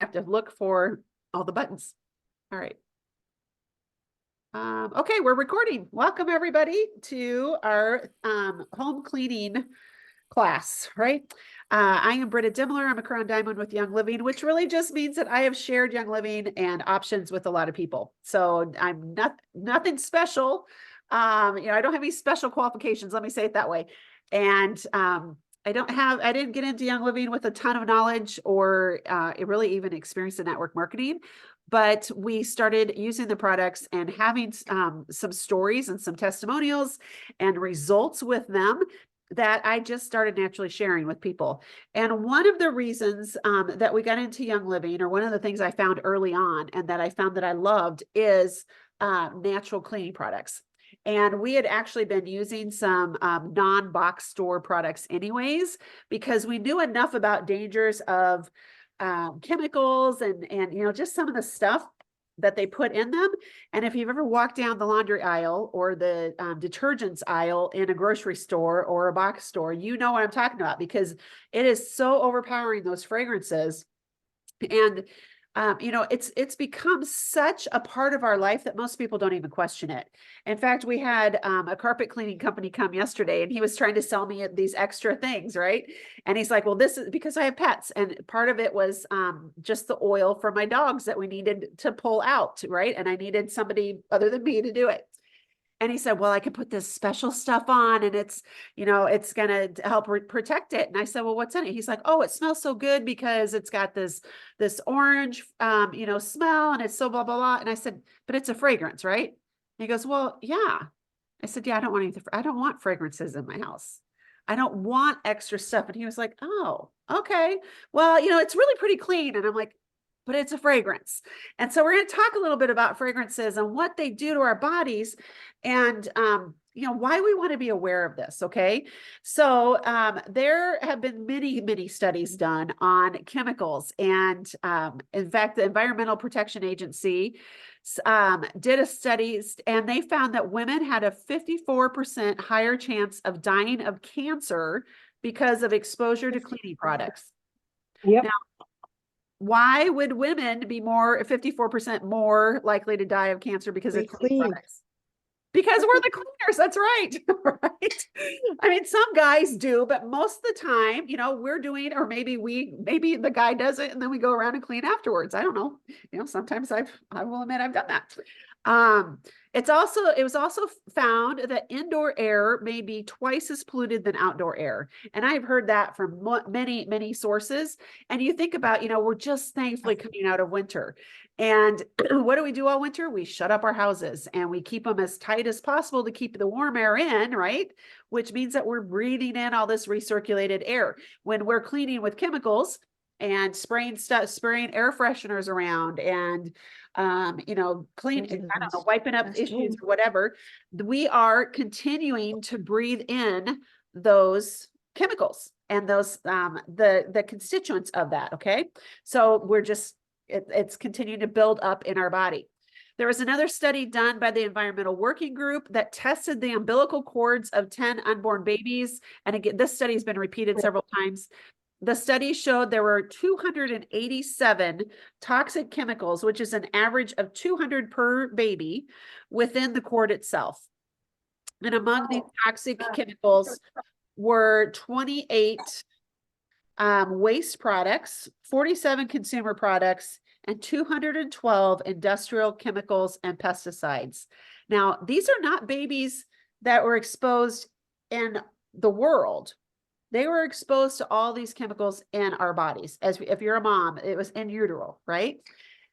have to look for all the buttons. All right. Okay, we're recording. Welcome everybody to our home cleaning class, right? I am Britta Dimmler. I'm a Crown Diamond with Young Living, which really just means that I have shared Young Living and options with a lot of people. So I'm nothing special. I don't have any special qualifications. Let me say it that way. And I didn't get into Young Living with a ton of knowledge or really even experience in network marketing. But we started using the products and having some stories and some testimonials and results with them that I just started naturally sharing with people. And one of the reasons that we got into Young Living, or one of the things I found early on and that I found that I loved, is natural cleaning products. And we had actually been using some non-box store products anyways, because we knew enough about dangers of chemicals and just some of the stuff that they put in them. And if you've ever walked down the laundry aisle or the detergents aisle in a grocery store or a box store, you know what I'm talking about, because it is so overpowering, those fragrances. And it's become such a part of our life that most people don't even question it. In fact, we had a carpet cleaning company come yesterday, and he was trying to sell me these extra things, right? And he's like, well, this is because I have pets. And part of it was just the oil for my dogs that we needed to pull out, right? And I needed somebody other than me to do it. And he said, well, I can put this special stuff on and it's going to help protect it. And I said, well, what's in it? He's like, oh, it smells so good because it's got this orange, smell, and it's so blah, blah, blah. And I said, but it's a fragrance, right? And he goes, well, yeah. I said, yeah, I don't want fragrances in my house. I don't want extra stuff. And he was like, oh, okay. Well, it's really pretty clean. And I'm like, but it's a fragrance. And so we're going to talk a little bit about fragrances and what they do to our bodies and, why we want to be aware of this. Okay. So there have been many, many studies done on chemicals. And in fact, the Environmental Protection Agency did a study, and they found that women had a 54% higher chance of dying of cancer because of exposure to cleaning products. Yep. Now, why would women be 54% more likely to die of cancer because of cleaning products? Because we're the cleaners. That's right. Right. I mean, some guys do, but most of the time, we're doing, or maybe the guy does it and then we go around and clean afterwards. I don't know. Sometimes I will admit I've done that. It was also found that indoor air may be twice as polluted than outdoor air. And I've heard that from many, many sources. And you think about, we're just thankfully coming out of winter. And what do we do all winter? We shut up our houses and we keep them as tight as possible to keep the warm air in, right? Which means that we're breathing in all this recirculated air. When we're cleaning with chemicals and spraying air fresheners around and cleaning, I don't know, wiping up issues or whatever, we are continuing to breathe in those chemicals and those the constituents of that. Okay, so we're just it's continuing to build up in our body. There was another study done by the Environmental Working Group that tested the umbilical cords of 10 unborn babies. And again, this study has been repeated several times. The study showed there were 287 toxic chemicals, which is an average of 200 per baby within the cord itself. And among these toxic chemicals were 28 waste products, 47 consumer products, and 212 industrial chemicals and pesticides. Now, these are not babies that were exposed in the world. They were exposed to all these chemicals in our bodies. If you're a mom, it was in utero, right?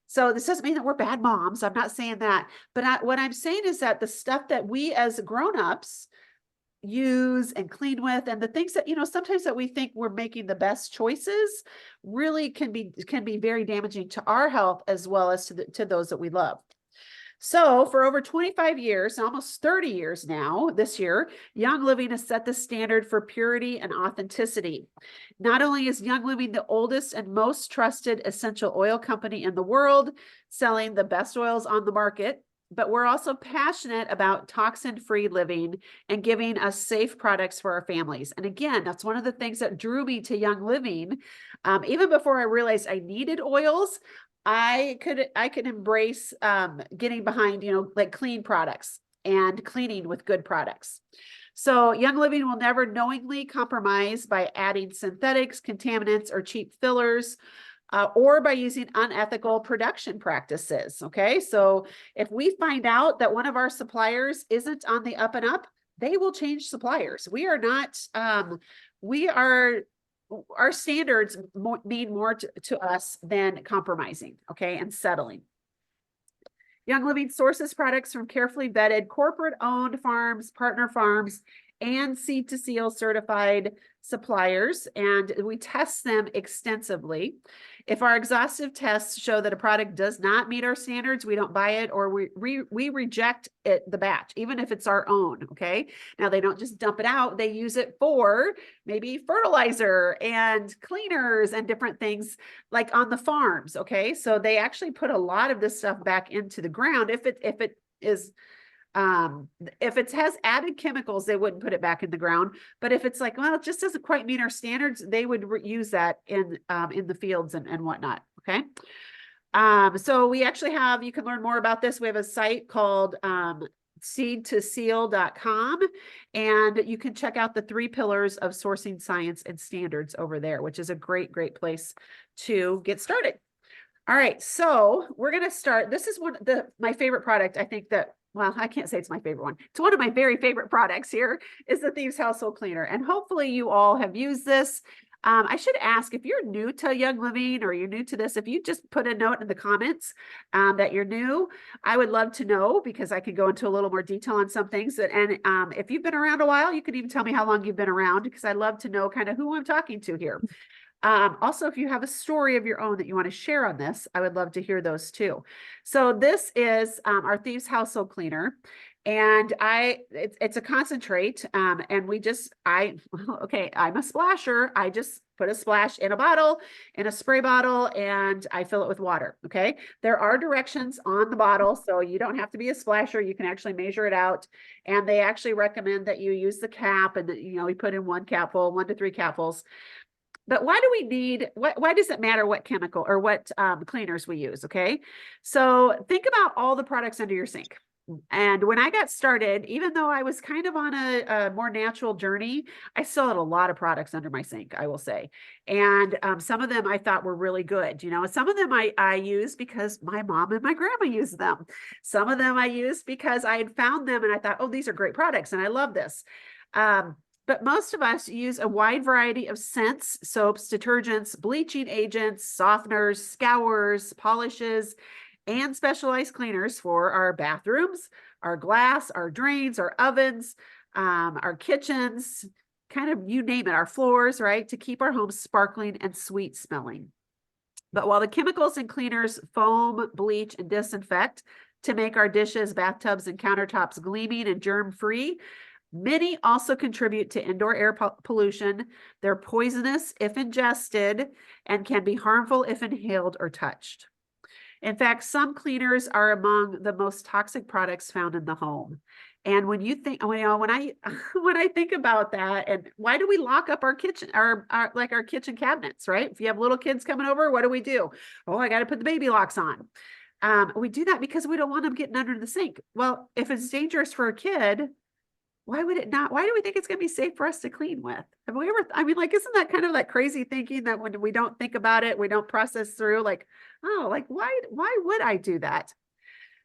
So this doesn't mean that we're bad moms. I'm not saying that. But what I'm saying is that the stuff that we as grown-ups use and clean with, and the things that sometimes that we think we're making the best choices, really can be very damaging to our health as well as to those that we love. So for over 25 years, almost 30 years now, this year, Young Living has set the standard for purity and authenticity. Not only is Young Living the oldest and most trusted essential oil company in the world, selling the best oils on the market, but we're also passionate about toxin-free living and giving us safe products for our families. And again, that's one of the things that drew me to Young Living. Even before I realized I needed oils, I could embrace getting behind, like clean products and cleaning with good products. So Young Living will never knowingly compromise by adding synthetics, contaminants, or cheap fillers, or by using unethical production practices. Okay, so if we find out that one of our suppliers isn't on the up and up, they will change suppliers. We are not, our standards mean more to us than compromising, okay, and settling. Young Living sources products from carefully vetted corporate-owned farms, partner farms, and Seed to Seal certified suppliers, and we test them extensively. If our exhaustive tests show that a product does not meet our standards, we don't buy it, or we reject it, the batch, even if it's our own, okay? Now, they don't just dump it out. They use it for maybe fertilizer and cleaners and different things like on the farms, okay? So they actually put a lot of this stuff back into the ground. If it has added chemicals, they wouldn't put it back in the ground. But if it's like, well, it just doesn't quite meet our standards, they would use that in the fields and whatnot. Okay. So we actually have, you can learn more about this. We have a site called seedtoseal.com, and you can check out the 3 pillars of sourcing science and standards over there, which is a great place to get started. All right, so we're going to start. This is my favorite product. I think that, well, I can't say it's my favorite one. It's one of my very favorite products here is the Thieves Household Cleaner. And hopefully you all have used this. I should ask, if you're new to Young Living or you're new to this, if you just put a note in the comments that you're new, I would love to know, because I could go into a little more detail on some things. And if you've been around a while, you can even tell me how long you've been around, because I love to know kind of who I'm talking to here. Also, if you have a story of your own that you want to share on this, I would love to hear those too. So this is our Thieves Household Cleaner, and it's a concentrate, and okay, I'm a splasher. I just put a splash in a bottle, in a spray bottle, and I fill it with water. Okay, there are directions on the bottle, so you don't have to be a splasher. You can actually measure it out, and they actually recommend that you use the cap, and that, we put in 1 capful, 1 to 3 capfuls. But why do we need, why does it matter what chemical or what cleaners we use? Okay, so think about all the products under your sink. And when I got started, even though I was kind of on a more natural journey, I still had a lot of products under my sink, I will say. And some of them I thought were really good. Some of them I used because my mom and my grandma used them. Some of them I used because I had found them and I thought, oh, these are great products and I love this. But most of us use a wide variety of scents, soaps, detergents, bleaching agents, softeners, scours, polishes, and specialized cleaners for our bathrooms, our glass, our drains, our ovens, our kitchens, kind of, you name it, our floors, right? To keep our homes sparkling and sweet smelling. But while the chemicals in cleaners foam, bleach, and disinfect to make our dishes, bathtubs, and countertops gleaming and germ-free, many also contribute to indoor air pollution. They're poisonous if ingested and can be harmful if inhaled or touched. In fact, some cleaners are among the most toxic products found in the home. And when you think, when I think about that, and why do we lock up our kitchen, our kitchen cabinets, right? If you have little kids coming over, what do? Oh, I got to put the baby locks on. We do that because we don't want them getting under the sink. Well, if it's dangerous for a kid, why would it not? Why do we think it's going to be safe for us to clean with? Have we ever, isn't that kind of like crazy thinking that when we don't think about it, we don't process through why would I do that?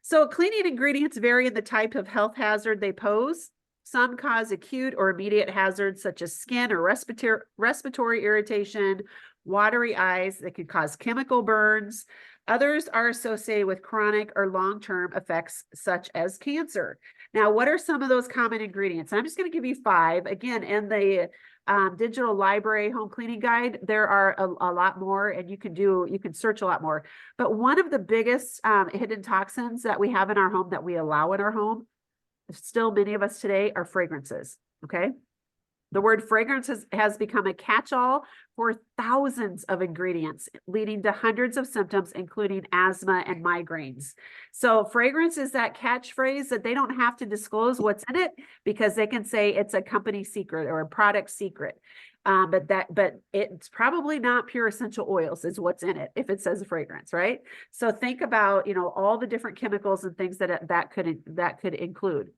So cleaning ingredients vary in the type of health hazard they pose. Some cause acute or immediate hazards such as skin or respiratory irritation, watery eyes that could cause chemical burns. Others are associated with chronic or long-term effects such as cancer. Now, what are some of those common ingredients? I'm just going to give you 5. Again, in the digital library home cleaning guide, there are a lot more, and you can search a lot more. But one of the biggest hidden toxins that we have in our home, that we allow in our home, still many of us today, are fragrances. Okay. The word fragrance has become a catch-all for thousands of ingredients, leading to hundreds of symptoms, including asthma and migraines. So fragrance is that catchphrase that they don't have to disclose what's in it because they can say it's a company secret or a product secret. But it's probably not pure essential oils is what's in it if it says fragrance, right? So think about, all the different chemicals and things that could include.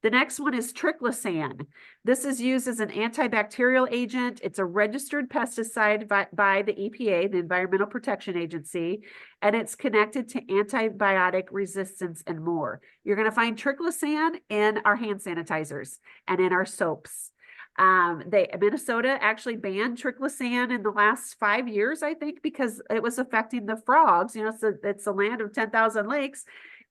The next one is triclosan. This is used as an antibacterial agent. It's a registered pesticide by the EPA, the Environmental Protection Agency, and it's connected to antibiotic resistance and more. You're going to find triclosan in our hand sanitizers and in our soaps. Minnesota actually banned triclosan in the last 5 years, I think, because it was affecting the frogs. It's the land of 10,000 lakes.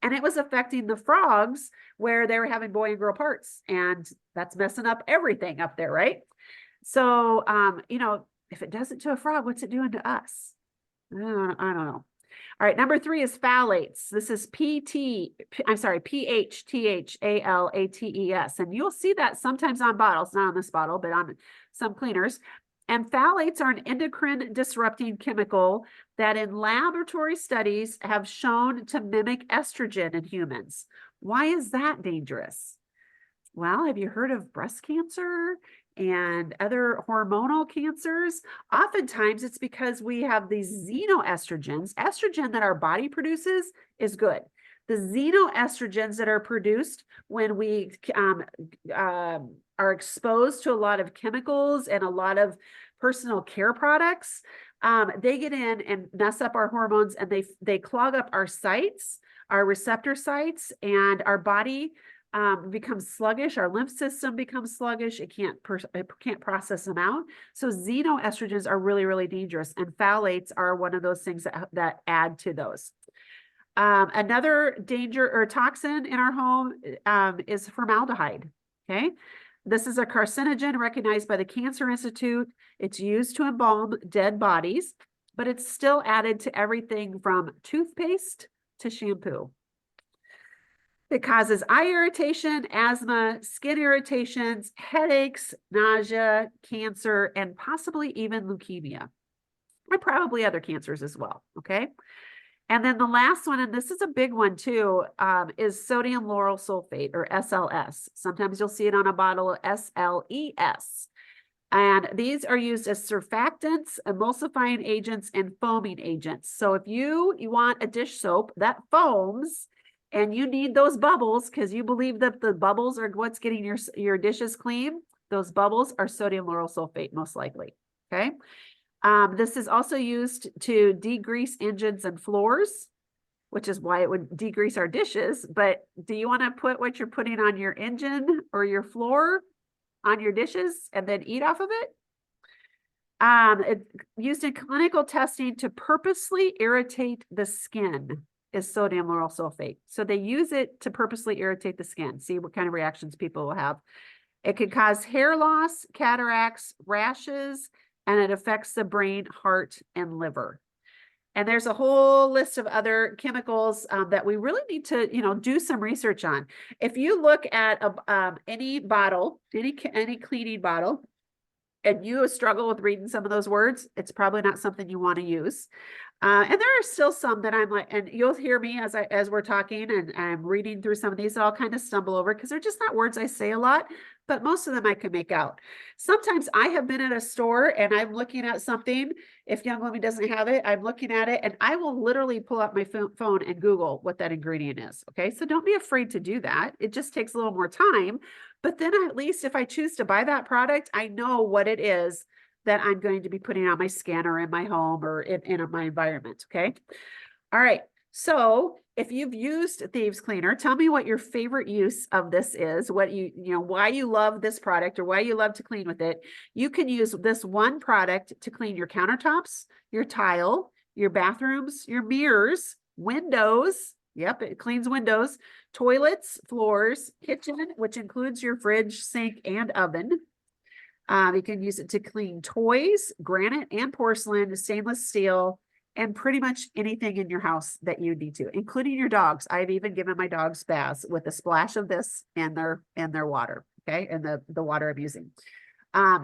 And it was affecting the frogs where they were having boy and girl parts. And that's messing up everything up there, right? So, if it does it to a frog, what's it doing to us? I don't know. All right, number 3 is phthalates. This is PHTHALATES. And you'll see that sometimes on bottles, not on this bottle, but on some cleaners. And phthalates are an endocrine disrupting chemical that in laboratory studies have shown to mimic estrogen in humans. Why is that dangerous? Well, have you heard of breast cancer and other hormonal cancers? Oftentimes it's because we have these xenoestrogens. Estrogen that our body produces is good. The xenoestrogens that are produced when we are exposed to a lot of chemicals and a lot of personal care products, they get in and mess up our hormones, and they clog up our sites, our receptor sites, and our body becomes sluggish. Our lymph system becomes sluggish. It can't process them out. So xenoestrogens are really, really dangerous, and phthalates are one of those things that add to those. Another danger or toxin in our home is formaldehyde. Okay. This is a carcinogen recognized by the Cancer Institute. It's used to embalm dead bodies, but it's still added to everything from toothpaste to shampoo. It causes eye irritation, asthma, skin irritations, headaches, nausea, cancer, and possibly even leukemia, and probably other cancers as well. Okay. And then the last one, and this is a big one too, is sodium lauryl sulfate, or SLS. Sometimes you'll see it on a bottle of SLES. And these are used as surfactants, emulsifying agents, and foaming agents. So if you want a dish soap that foams and you need those bubbles because you believe that the bubbles are what's getting your dishes clean, those bubbles are sodium lauryl sulfate most likely. Okay. This is also used to degrease engines and floors, which is why it would degrease our dishes. But do you want to put what you're putting on your engine or your floor on your dishes and then eat off of it? It's used in clinical testing to purposely irritate the skin is sodium lauryl sulfate. So they use it to purposely irritate the skin. See what kind of reactions people will have. It can cause hair loss, cataracts, rashes, and it affects the brain, heart, and liver. And there's a whole list of other chemicals that we really need to, do some research on. If you look at any bottle, any cleaning bottle, and you struggle with reading some of those words, it's probably not something you want to use. And there are still some that I'm like, and you'll hear me as we're talking and I'm reading through some of these that I'll kind of stumble over because they're just not words I say a lot, but most of them I can make out. Sometimes I have been at a store and I'm looking at something. If Young Living doesn't have it, I'm looking at it and I will literally pull out my phone and Google what that ingredient is. Okay. So don't be afraid to do that. It just takes a little more time. But then at least if I choose to buy that product, I know what it is that I'm going to be putting on my skin or in my home or in my environment. Okay. All right. So if you've used Thieves Cleaner, tell me what your favorite use of this is, what why you love this product or why you love to clean with it. You can use this one product to clean your countertops, your tile, your bathrooms, your mirrors, windows. Yep, it cleans windows, toilets, floors, kitchen, which includes your fridge, sink, and oven. You can use it to clean toys, granite and porcelain, stainless steel, and pretty much anything in your house that you need to, including your dogs. I've even given my dogs baths with a splash of this and their water, okay, and the water I'm using.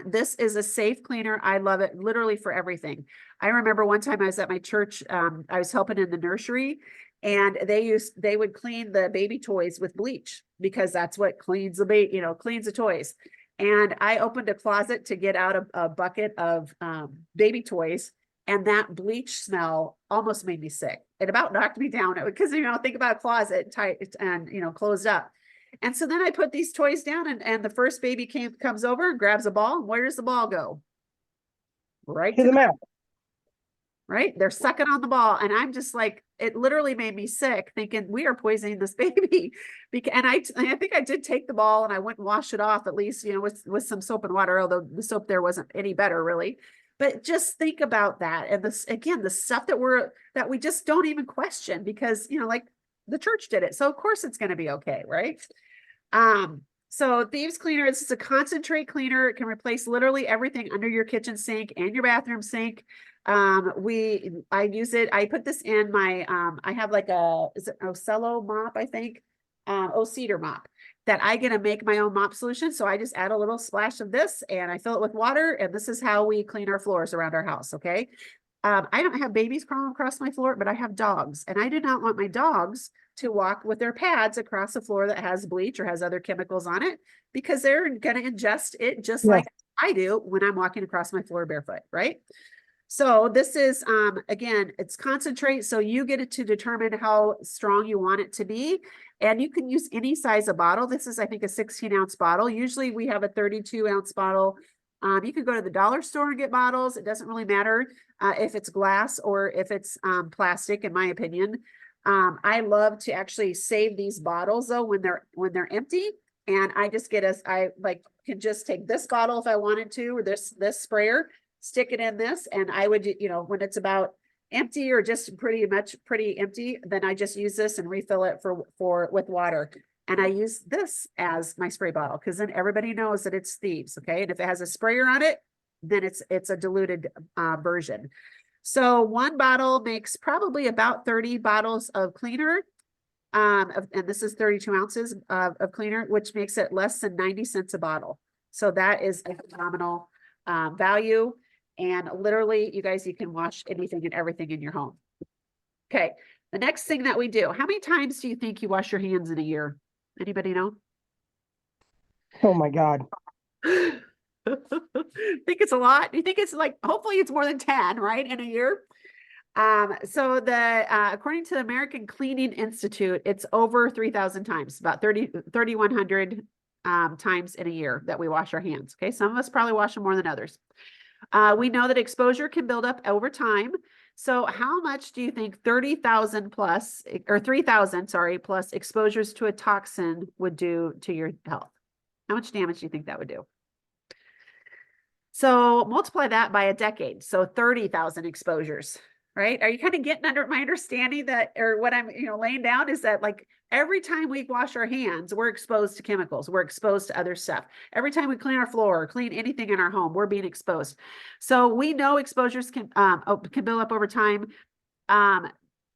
This is a safe cleaner. I love it literally for everything. I remember one time I was at my church, I was helping in the nursery, and they would clean the baby toys with bleach because that's what cleans the cleans the toys. And I opened a closet to get out a bucket of baby toys, and that bleach smell almost made me sick. It about knocked me down because, think about a closet tight and, closed up. And so then I put these toys down, and the first baby comes over and grabs a ball. And where does the ball go? Right To the mouth. Right? They're sucking on the ball. And I'm just like, it literally made me sick thinking we are poisoning this baby. And I think I did take the ball and I went and washed it off at least, with some soap and water, although the soap there wasn't any better really. But just think about that. And this, again, the stuff that we just don't even question because, like the church did it. So of course it's going to be okay. Right. So Thieves Cleaner, this is a concentrate cleaner. It can replace literally everything under your kitchen sink and your bathroom sink. I use it. I put this in my, I have like is it Ocello mop, I think, Cedar mop that I get to make my own mop solution. So I just add a little splash of this and I fill it with water. And this is how we clean our floors around our house. Okay. I don't have babies crawling across my floor, but I have dogs, and I do not want my dogs to walk with their pads across a floor that has bleach or has other chemicals on it because they're going to ingest it just like I do when I'm walking across my floor barefoot, right? So this is, again, it's concentrate. So you get it to determine how strong you want it to be. And you can use any size of bottle. This is, I think, a 16-ounce bottle. Usually we have a 32-ounce bottle. You can go to the dollar store and get bottles. It doesn't really matter if it's glass or if it's plastic, in my opinion. I love to actually save these bottles though when they're empty. And I just can just take this bottle if I wanted to, or this sprayer, stick it in this, and I would, when it's about empty or just pretty empty, then I just use this and refill it with water. And I use this as my spray bottle because then everybody knows that it's Thieves. Okay. And if it has a sprayer on it, then it's a diluted version. So one bottle makes probably about 30 bottles of cleaner. And this is 32 ounces of cleaner, which makes it less than 90 cents a bottle. So that is a phenomenal value. And literally, you guys, you can wash anything and everything in your home. Okay. The next thing that we do, how many times do you think you wash your hands in a year? Anybody know? Oh my God. Think it's a lot? You think it's hopefully it's more than 10, right? In a year. So according to the American Cleaning Institute, it's over 3,000 times, about 3,100 times in a year that we wash our hands. Okay. Some of us probably wash them more than others. We know that exposure can build up over time. So how much do you think 30,000 plus or 3,000, plus exposures to a toxin would do to your health? How much damage do you think that would do? So multiply that by a decade. So 30,000 exposures, right? Are you kind of getting under my understanding that, or what I'm, laying down is that every time we wash our hands, we're exposed to chemicals. We're exposed to other stuff. Every time we clean our floor or clean anything in our home, we're being exposed. So we know exposures can build up over time.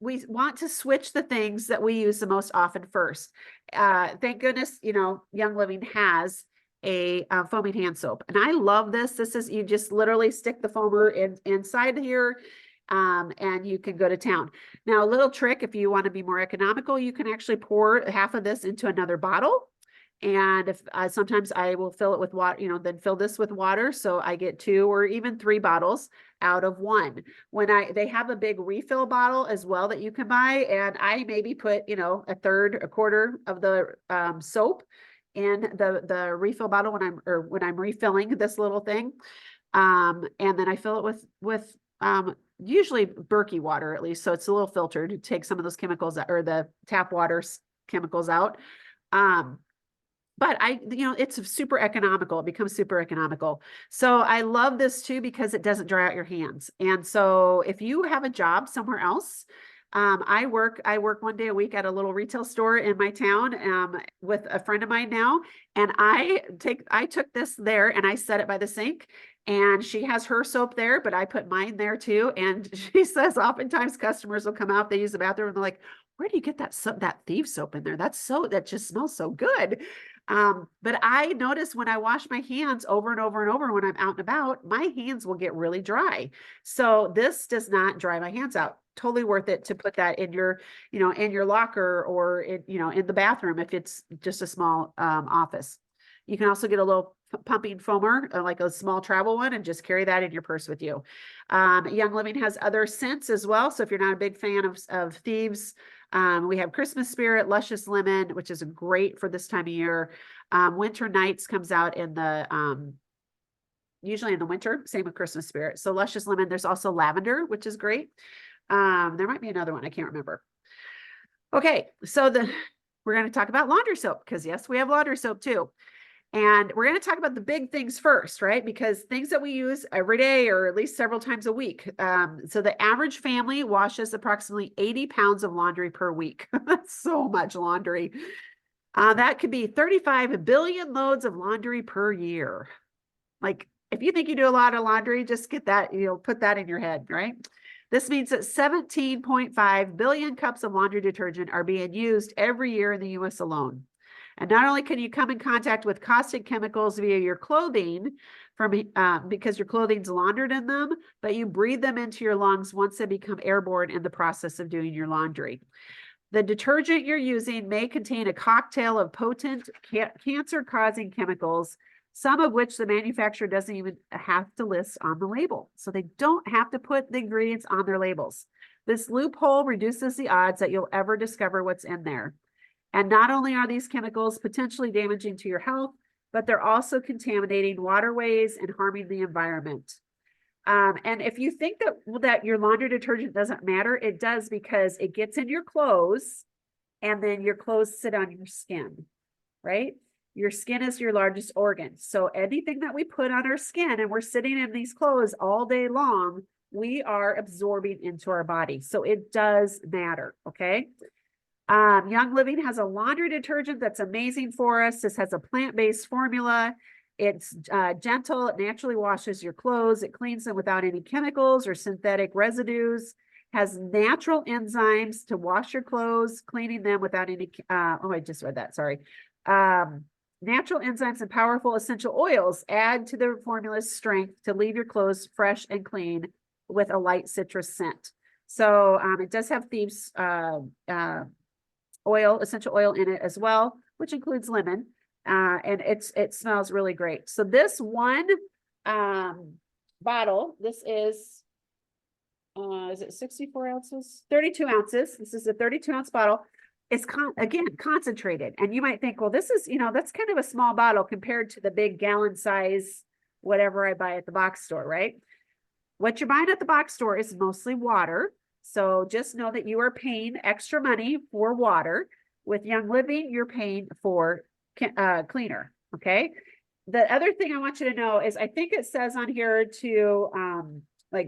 We want to switch the things that we use the most often first. Thank goodness, Young Living has a foaming hand soap. And I love this. This is, you just literally stick the foamer inside here. And you can go to town. Now, a little trick, if you want to be more economical, you can actually pour half of this into another bottle. And if sometimes I will fill it with water, then fill this with water. So I get 2 or even 3 bottles out of 1. They have a big refill bottle as well that you can buy. And I maybe put, a quarter of the soap in the refill bottle when I'm refilling this little thing. And then I fill it with usually Berkey water, at least. So it's a little filtered to take some of those chemicals or the tap water chemicals out. But it's super economical. It becomes super economical. So I love this too, because it doesn't dry out your hands. And so if you have a job somewhere else, I work 1 day a week at a little retail store in my town, with a friend of mine now. And I took this there and I set it by the sink. And she has her soap there, but I put mine there too. And she says oftentimes customers will come out, they use the bathroom, and they're like, where do you get that soap, that Thieves soap in there? That just smells so good. But I notice when I wash my hands over and over and over when I'm out and about, my hands will get really dry. So this does not dry my hands out. Totally worth it to put that in your, in your locker or in the bathroom if it's just a small office. You can also get a little pumping foamer, like a small travel one, and just carry that in your purse with you. Young Living has other scents as well. So if you're not a big fan of Thieves, we have Christmas Spirit, Luscious Lemon, which is great for this time of year. Winter Nights comes out in the, usually in the winter, same with Christmas Spirit. So Luscious Lemon, there's also Lavender, which is great. There might be another one, I can't remember. Okay, so we're going to talk about laundry soap because yes, we have laundry soap too. And we're going to talk about the big things first, right? Because things that we use every day or at least several times a week. So the average family washes approximately 80 pounds of laundry per week. That's so much laundry. That could be 35 billion loads of laundry per year. Like if you think you do a lot of laundry, just get that, put that in your head, right? This means that 17.5 billion cups of laundry detergent are being used every year in the US alone. And not only can you come in contact with caustic chemicals via your clothing because your clothing's laundered in them, but you breathe them into your lungs once they become airborne in the process of doing your laundry. The detergent you're using may contain a cocktail of potent cancer-causing chemicals, some of which the manufacturer doesn't even have to list on the label. So they don't have to put the ingredients on their labels. This loophole reduces the odds that you'll ever discover what's in there. And not only are these chemicals potentially damaging to your health, but they're also contaminating waterways and harming the environment. And if you think that your laundry detergent doesn't matter, it does, because it gets in your clothes and then your clothes sit on your skin, right? Your skin is your largest organ. So anything that we put on our skin and we're sitting in these clothes all day long, we are absorbing into our body. So it does matter, okay? Young Living has a laundry detergent that's amazing for us. This has a plant-based formula. It's gentle. It naturally washes your clothes. It cleans them without any chemicals or synthetic residues. Has natural enzymes to wash your clothes, cleaning them without any, I just read that, sorry. Natural enzymes and powerful essential oils add to the formula's strength to leave your clothes fresh and clean with a light citrus scent. So it does have Thieves essential oil in it as well, which includes lemon, and it smells really great. So this one bottle, this is it 64 ounces? 32 ounces. This is a 32-ounce bottle. It's again concentrated, and you might think, well, this is that's kind of a small bottle compared to the big gallon size whatever I buy at the box store, right? What you're buying at the box store is mostly water. So just know that you are paying extra money for water. With Young Living, you're paying for cleaner, okay? The other thing I want you to know is I think it says on here to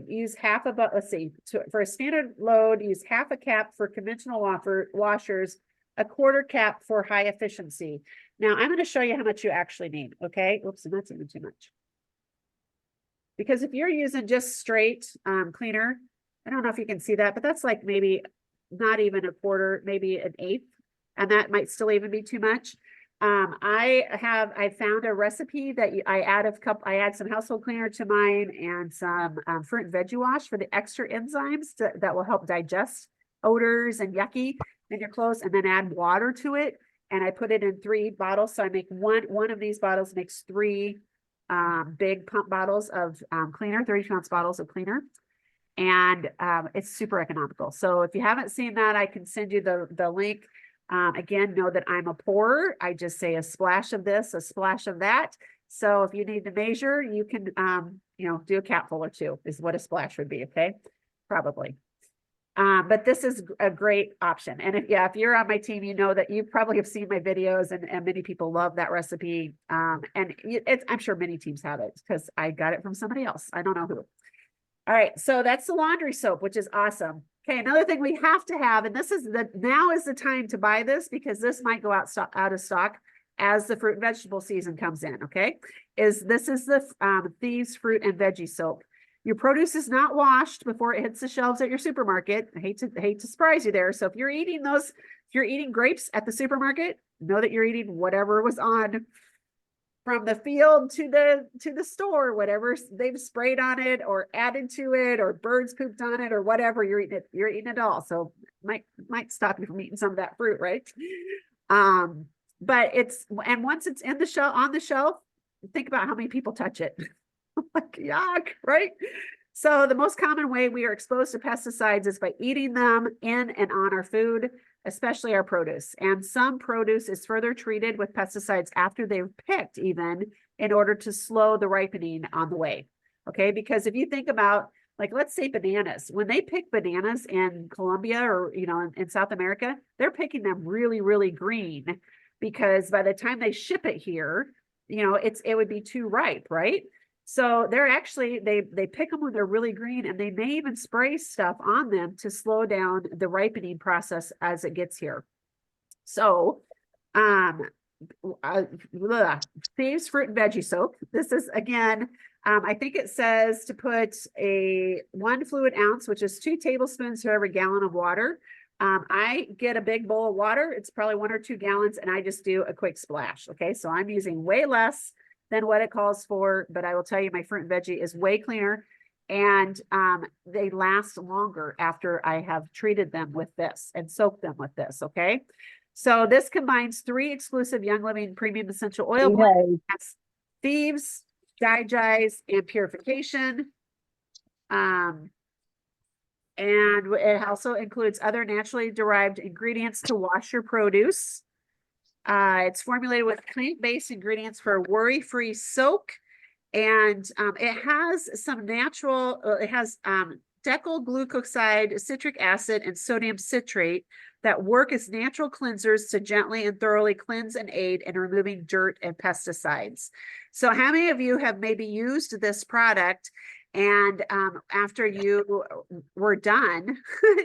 use half a, let's see, for a standard load, use half a cap for conventional washers, a quarter cap for high efficiency. Now I'm going to show you how much you actually need, okay? Oops, and that's even too much. Because if you're using just straight cleaner, I don't know if you can see that, but that's like maybe not even a quarter, maybe an eighth, and that might still even be too much. I found a recipe that I add some household cleaner to mine and some fruit and veggie wash for the extra enzymes that will help digest odors and yucky in your clothes, and then add water to it. And I put it in 3 bottles. So I make one of these bottles makes 3 big pump bottles of cleaner, 32-ounce bottles of cleaner. And it's super economical. So if you haven't seen that, I can send you the link. Again, know that I'm a pourer. I just say a splash of this, a splash of that. So if you need to measure, you can, do a capful or 2 is what a splash would be. Okay. Probably. But this is a great option. And if you're on my team, you know that you probably have seen my videos, and many people love that recipe. And I'm sure many teams have it because I got it from somebody else. I don't know who. All right, so that's the laundry soap, which is awesome. Okay, another thing we have to have, and now is the time to buy this because this might go out of stock as the fruit and vegetable season comes in, okay? this is the Thieves Fruit and Veggie Soap. Your produce is not washed before it hits the shelves at your supermarket. I hate to surprise you there. So if you're eating grapes at the supermarket, know that you're eating whatever was on from the field to the store, whatever they've sprayed on it or added to it or birds pooped on it or whatever, you're eating it all. So might stop you from eating some of that fruit, right? But once it's in the shelf, on the shelf, think about how many people touch it. Like, yuck, right? So the most common way we are exposed to pesticides is by eating them in and on our food, especially our produce. And some produce is further treated with pesticides after they've picked, even in order to slow the ripening on the way. Okay, because if you think about, like, let's say bananas, when they pick bananas in Colombia or, in South America, they're picking them really, really green, because by the time they ship it here, it would be too ripe, right? So they're actually, they pick them when they're really green, and they may even spray stuff on them to slow down the ripening process as it gets here. So, Thieves Fruit and Veggie Soap. This is, again, I think it says to put 1 fluid ounce, which is 2 tablespoons for every gallon of water. I get a big bowl of water. It's probably 1 or 2 gallons, and I just do a quick splash. Okay, so I'm using way less than what it calls for, but I will tell you, my fruit and veggie is way cleaner, and they last longer after I have treated them with this and soaked them with this. Okay, so this combines 3 exclusive Young Living premium essential oil blends: Thieves, Digize, and Purification. And it also includes other naturally derived ingredients to wash your produce. It's formulated with plant-based ingredients for worry-free soak, and it has some natural. It has decyl glucoside, citric acid, and sodium citrate that work as natural cleansers to gently and thoroughly cleanse and aid in removing dirt and pesticides. So, how many of you have maybe used this product, and after you were done,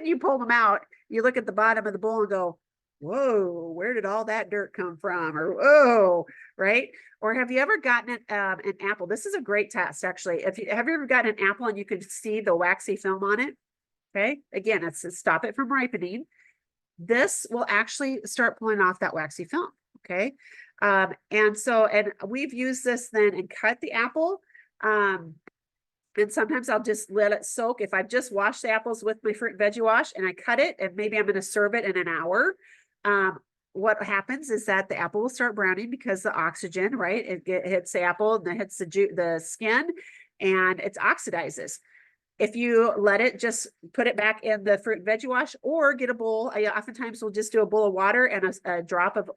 you pull them out, you look at the bottom of the bowl and go, whoa, where did all that dirt come from? Or, whoa, right? Or have you ever gotten an apple? This is a great test, actually. Have you ever gotten an apple and you can see the waxy film on it? Okay, again, it's to stop it from ripening. This will actually start pulling off that waxy film. Okay, and we've used this then and cut the apple. And sometimes I'll just let it soak. If I've just washed the apples with my fruit and veggie wash and I cut it, and maybe I'm going to serve it in an hour, what happens is that the apple will start browning because the oxygen, right? It hits the apple and then hits the skin, and it oxidizes. If you let it, just put it back in the fruit and veggie wash, or get a bowl. I oftentimes will just do a bowl of water and a drop of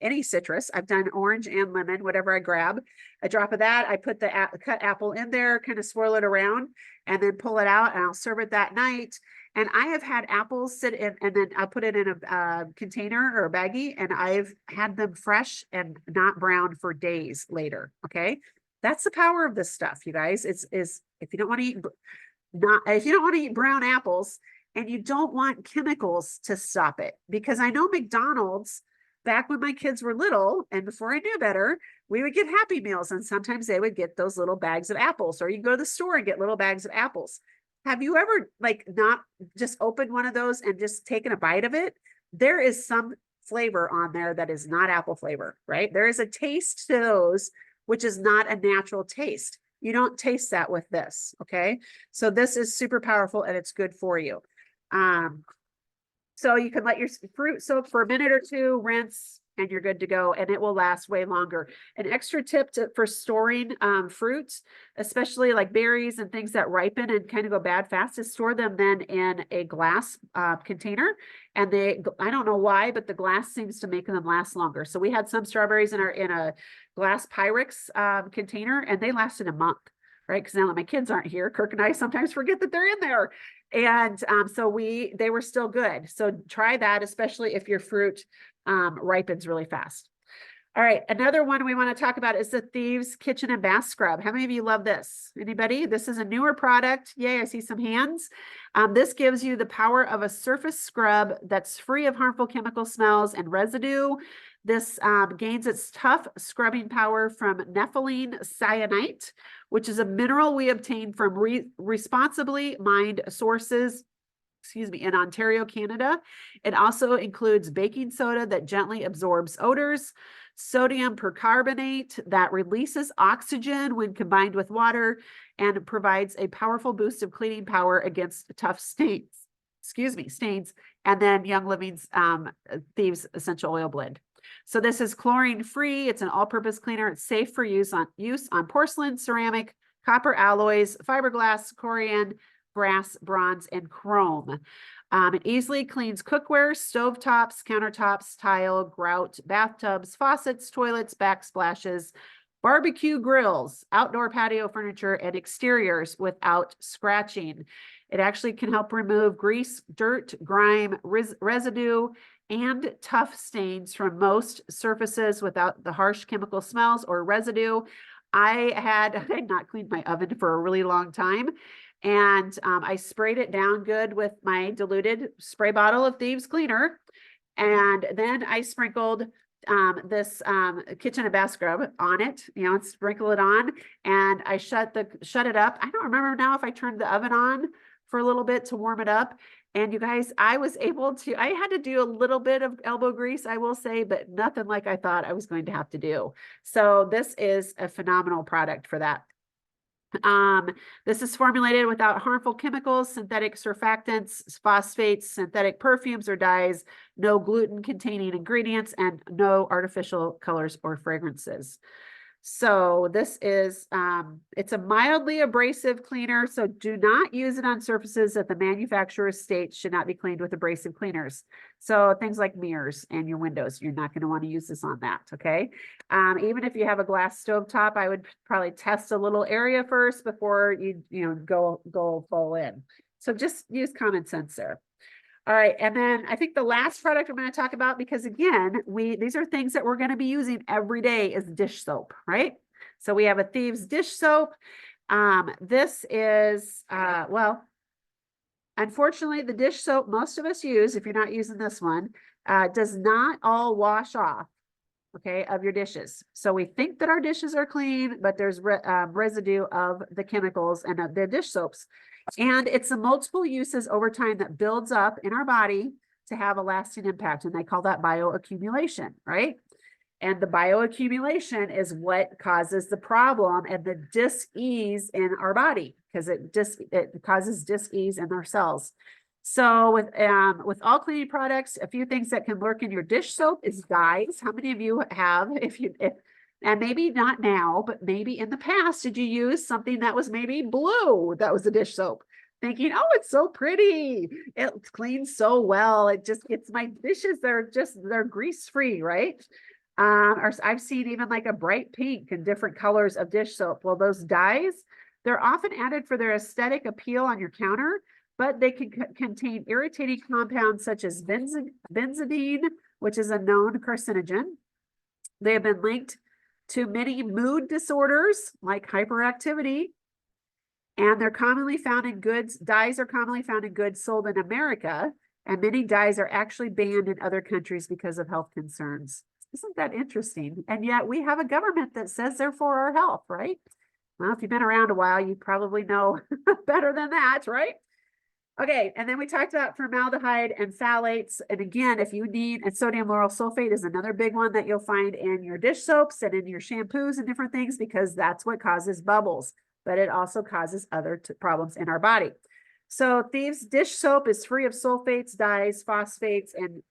any citrus. I've done orange and lemon, whatever I grab. A drop of that. I put the cut apple in there, kind of swirl it around, and then pull it out, and I'll serve it that night. And I have had apples sit in, and then I'll put it in a container or a baggie, and I've had them fresh and not brown for days later. Okay, that's the power of this stuff, you guys. It's if you don't want to eat brown apples, and you don't want chemicals to stop it, because I know McDonald's, back when my kids were little and before I knew better, we would get Happy Meals, and sometimes they would get those little bags of apples, or you go to the store and get little bags of apples. Have you ever not just opened one of those and just taken a bite of it? There is some flavor on there that is not apple flavor, right? There is a taste to those, which is not a natural taste. You don't taste that with this, okay? So this is super powerful, and it's good for you. So you can let your fruit soak for a minute or 2, rinse, and you're good to go, and it will last way longer. An extra tip for storing fruits, especially like berries and things that ripen and kind of go bad fast, is store them then in a glass container. And I don't know why, but the glass seems to make them last longer. So we had some strawberries in a glass Pyrex container, and they lasted a month, right? Because now that my kids aren't here, Kirk and I sometimes forget that they're in there. And so they were still good. So try that, especially if your fruit ripens really fast. All right, another one we want to talk about is the Thieves Kitchen and Bath Scrub. How many of you love this? Anybody? This is a newer product. Yay, I see some hands. This gives you the power of a surface scrub that's free of harmful chemical smells and residue. This gains its tough scrubbing power from nepheline syenite, which is a mineral we obtain from responsibly mined sources, in Ontario, Canada. It also includes baking soda that gently absorbs odors, sodium percarbonate that releases oxygen when combined with water, and provides a powerful boost of cleaning power against tough stains, and then Young Living's Thieves Essential Oil Blend. So this is chlorine free. It's an all-purpose cleaner. It's safe for use on porcelain, ceramic, copper alloys, fiberglass, corian, brass, bronze, and chrome. It easily cleans cookware, stovetops, countertops, tile, grout, bathtubs, faucets, toilets, backsplashes, barbecue grills, outdoor patio furniture, and exteriors without scratching. It actually can help remove grease, dirt, grime, residue, and tough stains from most surfaces without the harsh chemical smells or residue. I had not cleaned my oven for a really long time, and I sprayed it down good with my diluted spray bottle of Thieves Cleaner. And then I sprinkled this kitchen and bath scrub on it, and sprinkle it on, and I shut it up. I don't remember now if I turned the oven on for a little bit to warm it up. And you guys, I had to do a little bit of elbow grease, I will say, but nothing like I thought I was going to have to do. So this is a phenomenal product for that. This is formulated without harmful chemicals, synthetic surfactants, phosphates, synthetic perfumes or dyes, no gluten containing ingredients, and no artificial colors or fragrances. So this is, it's a mildly abrasive cleaner. So do not use it on surfaces that the manufacturer states should not be cleaned with abrasive cleaners. So things like mirrors and your windows, you're not going to want to use this on that. Okay. Even if you have a glass stovetop, I would probably test a little area first before you go full in. So just use common sense there. All right, and then I think the last product I'm going to talk about, because again, these are things that we're going to be using every day, is dish soap, right? So we have a Thieves dish soap. This is, well, unfortunately, the dish soap most of us use, if you're not using this one, does not all wash off, okay, of your dishes. So we think that our dishes are clean, but there's residue of the chemicals and of the dish soaps. And it's the multiple uses over time that builds up in our body to have a lasting impact. And they call that bioaccumulation, right? And the bioaccumulation is what causes the problem and the dis-ease in our body, because it causes dis-ease in our cells. So with all cleaning products, a few things that can lurk in your dish soap is dyes. How many of you have, and maybe not now, but maybe in the past, did you use something that was maybe blue that was a dish soap? Thinking, oh, it's so pretty. It cleans so well. It just gets my dishes, they're grease-free, right? Or I've seen even like a bright pink and different colors of dish soap. Well, those dyes, they're often added for their aesthetic appeal on your counter, but they can contain irritating compounds such as benzidine, which is a known carcinogen. They have been linked to many mood disorders like hyperactivity, and they're commonly found in goods. Dyes are commonly found in goods sold in America, and many dyes are actually banned in other countries because of health concerns. Isn't that interesting? And yet we have a government that says they're for our health, right? Well, if you've been around a while, you probably know better than that, right? Okay, and then we talked about formaldehyde and phthalates. And again, if you need, and sodium lauryl sulfate is another big one that you'll find in your dish soaps and in your shampoos and different things, because that's what causes bubbles, but it also causes other problems in our body. So Thieves dish soap is free of sulfates, dyes, phosphates, and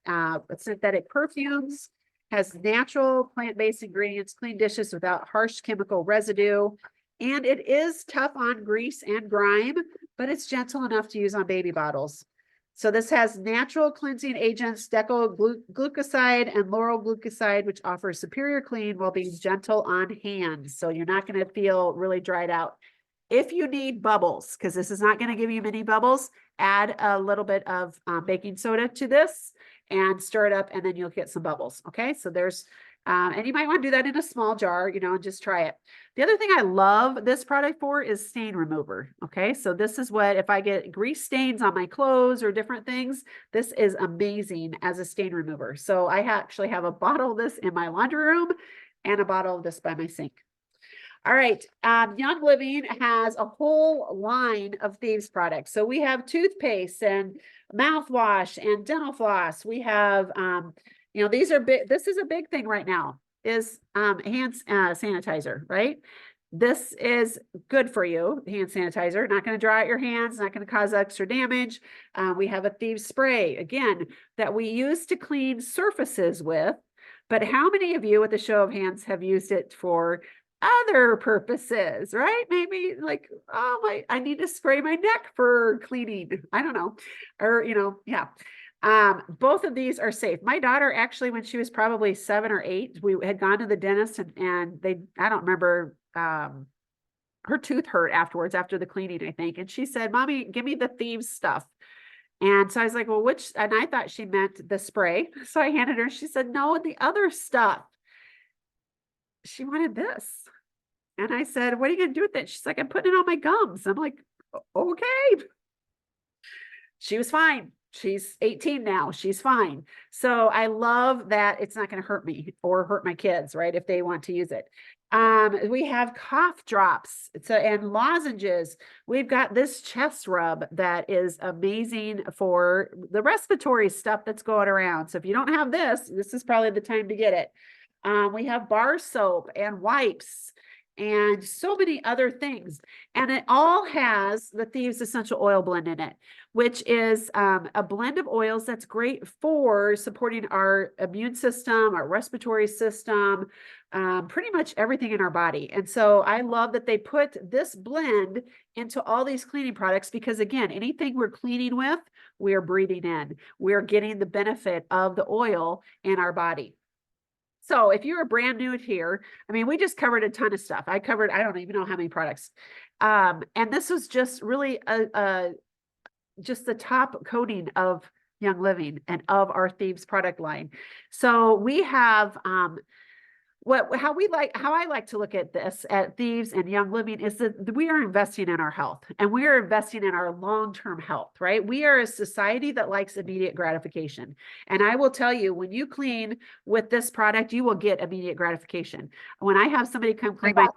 synthetic perfumes, has natural plant-based ingredients, clean dishes without harsh chemical residue. And it is tough on grease and grime, but it's gentle enough to use on baby bottles. So this has natural cleansing agents, decoglucoside and lauryl glucoside, which offers superior clean while being gentle on hands. So you're not going to feel really dried out. If you need bubbles, because this is not going to give you many bubbles, add a little bit of baking soda to this and stir it up, and then you'll get some bubbles. Okay, so there's And you might want to do that in a small jar, you know, and just try it. The other thing I love this product for is stain remover. Okay. So this is what, if I get grease stains on my clothes or different things, this is amazing as a stain remover. So I actually have a bottle of this in my laundry room and a bottle of this by my sink. All right. Young Living has a whole line of Thieves products. So we have toothpaste and mouthwash and dental floss. We have, you know, these are big. This is a big thing right now is hand sanitizer, right? This is good for you, hand sanitizer, not going to dry out your hands, not going to cause extra damage. We have a Thieves spray, again, that we use to clean surfaces with. But how many of you, with a show of hands, have used it for other purposes, right? Maybe like, oh, I need to spray my neck for cleaning. I don't know. Or, you know, yeah. Both of these are safe. My daughter, actually, when she was probably 7 or 8, we had gone to the dentist and they, I don't remember, her tooth hurt afterwards after the cleaning, I think. And she said, Mommy, give me the Thieves stuff. And so I was like, well, which, and I thought she meant the spray. So I handed her, she said, no, the other stuff. She wanted this. And I said, what are you going to do with it? She's like, I'm putting it on my gums. I'm like, okay. She was fine. She's 18 now. She's fine. So I love that it's not going to hurt me or hurt my kids, right? If they want to use it. We have cough drops and lozenges. We've got this chest rub that is amazing for the respiratory stuff that's going around. So if you don't have this, this is probably the time to get it. We have bar soap and wipes and so many other things. And it all has the Thieves Essential Oil Blend in it, which is a blend of oils that's great for supporting our immune system, our respiratory system, pretty much everything in our body. And so I love that they put this blend into all these cleaning products because, again, anything we're cleaning with, we're breathing in. We're getting the benefit of the oil in our body. So if you're brand new here, I mean, we just covered a ton of stuff. I don't even know how many products. And this was just really just the top coating of Young Living and of our Thieves product line. So we have how I like to look at this at Thieves and Young Living is that we are investing in our health and we are investing in our long-term health, right? We are a society that likes immediate gratification. And I will tell you, when you clean with this product, you will get immediate gratification. When I have somebody come clean my,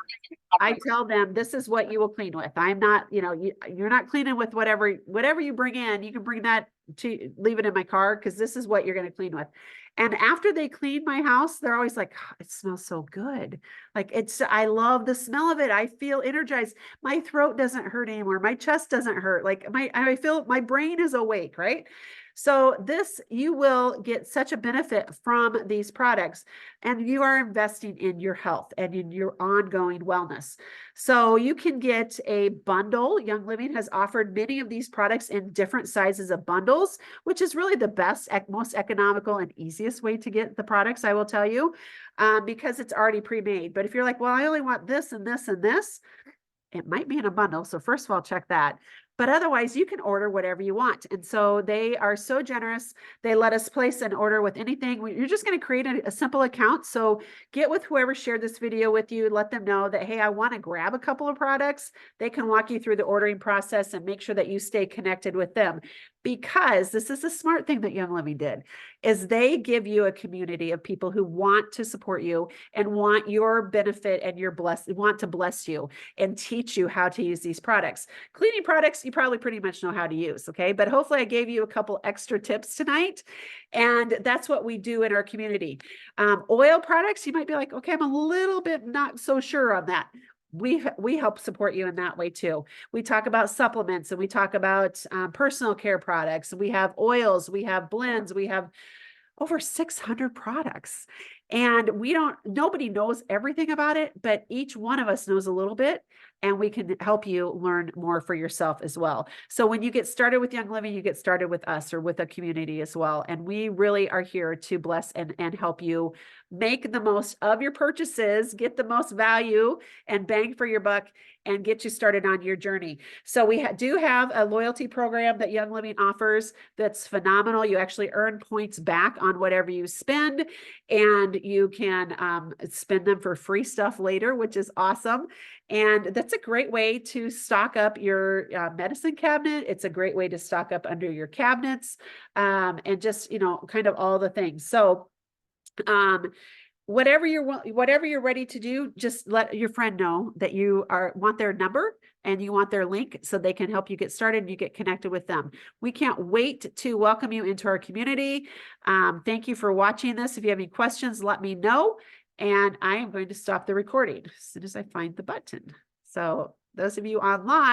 I tell them, this is what you will clean with. I'm not, you know, you're not cleaning with whatever you bring in. You can bring that to leave it in my car because this is what you're going to clean with. And after they clean my house, they're always like, oh, it smells so good. Like I love the smell of it. I feel energized. My throat doesn't hurt anymore. My chest doesn't hurt. Like I feel my brain is awake, right? So you will get such a benefit from these products and you are investing in your health and in your ongoing wellness. So you can get a bundle. Young Living has offered many of these products in different sizes of bundles, which is really the best, most economical and easiest way to get the products, I will tell you, because it's already pre-made. But if you're like, well, I only want this and this and this, it might be in a bundle. So first of all, check that. But otherwise, you can order whatever you want. And so they are so generous. They let us place an order with anything. You're just going to create a simple account. So get with whoever shared this video with you. Let them know that, hey, I want to grab a couple of products. They can walk you through the ordering process and make sure that you stay connected with them. Because this is a smart thing that Young Living did, is they give you a community of people who want to support you and want your benefit and want to bless you and teach you how to use these products. Cleaning products, you probably pretty much know how to use, okay? But hopefully I gave you a couple extra tips tonight. And that's what we do in our community. Oil products, you might be like, okay, I'm a little bit not so sure on that. We help support you in that way too. We talk about supplements and we talk about personal care products. We have oils, we have blends, we have over 600 products. And nobody knows everything about it, but each one of us knows a little bit and we can help you learn more for yourself as well. So when you get started with Young Living, you get started with us or with a community as well. And we really are here to bless and help you make the most of your purchases, get the most value and bang for your buck and get you started on your journey. So we do have a loyalty program that Young Living offers that's phenomenal. You actually earn points back on whatever you spend and you can spend them for free stuff later, which is awesome. And that's a great way to stock up your medicine cabinet. It's a great way to stock up under your cabinets, and just, kind of all the things. So, whatever you're ready to do, just let your friend know that you want their number and you want their link so they can help you get started and you get connected with them. We can't wait to welcome you into our community. Thank you for watching this. If you have any questions, let me know. And I am going to stop the recording as soon as I find the button. So those of you online,